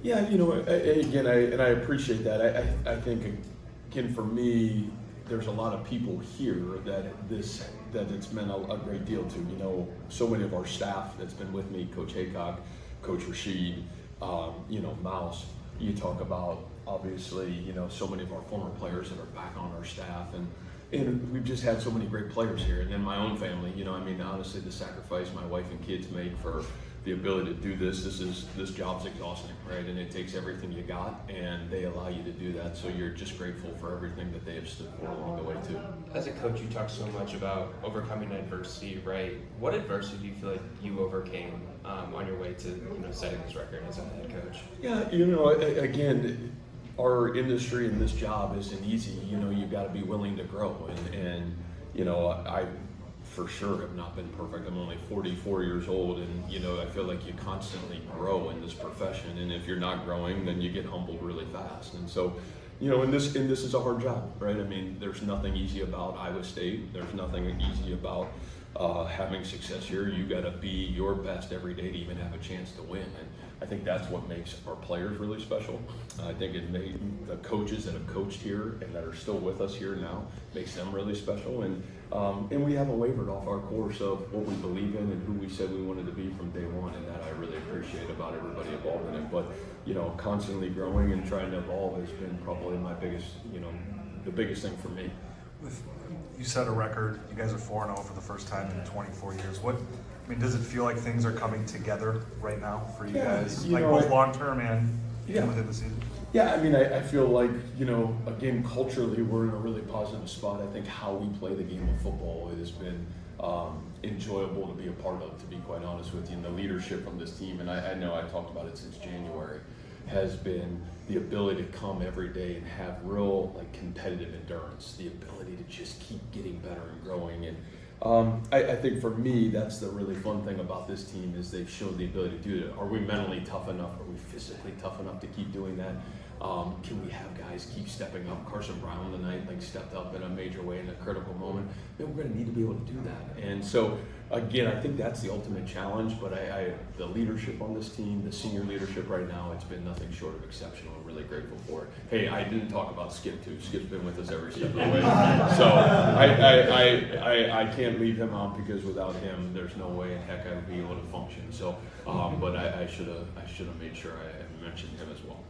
Yeah, again, I appreciate that. I think, again, for me, there's a lot of people here that it's meant a great deal to. So many of our staff that's been with me, Coach Haycock, Coach Rashid, Mouse. You talk about, obviously, so many of our former players that are back on our staff, and we've just had so many great players here. And then my own family, honestly, the sacrifice my wife and kids make for the ability to do this job's exhausting, right? And it takes everything you got, and they allow you to do that. So you're just grateful for everything that they have stood for along the way too. As a coach, you talk so much about overcoming adversity, right? What adversity do you feel like you overcame on your way to setting this record as a head coach? Yeah, again, our industry and this job isn't easy. You've got to be willing to grow, and I for sure have not been perfect. I'm only 44 years old, and I feel like you constantly grow in this profession, and if you're not growing, then you get humbled really fast. And so, and this is a hard job, right? I mean, there's nothing easy about Iowa State. There's nothing easy about having success here. You got to be your best every day to even have a chance to win. And I think that's what makes our players really special. I think it made the coaches that have coached here and that are still with us here now makes them really special. And we haven't wavered off our course of what we believe in and who we said we wanted to be from day one. And that I really appreciate about everybody involved in it. But constantly growing and trying to evolve has been probably my biggest, the biggest thing for me. You set a record. You guys are 4-0 for the first time in 24 years. Does it feel like things are coming together right now for you guys, both long term and within the season? Yeah, I feel like, again, culturally, we're in a really positive spot. I think how we play the game of football has been enjoyable to be a part of, to be quite honest with you. And the leadership from this team, and I know I talked about it since January, has been the ability to come every day and have real competitive endurance, the ability to just keep getting better and growing. And I think for me, that's the really fun thing about this team is they've showed the ability to do it. Are we mentally tough enough? Are we physically tough enough to keep doing that? Can we have guys keep stepping up? Carson Brown tonight stepped up in a major way in a critical moment. We're going to need to be able to do that. And so, again, I think that's the ultimate challenge. But the leadership on this team, the senior leadership right now, it's been nothing short of exceptional. I'm really grateful for it. Hey, I didn't talk about Skip too. Skip's been with us every step of the way. So I can't leave him out because without him, there's no way in heck I would be able to function. So, but I should have made sure I mentioned him as well.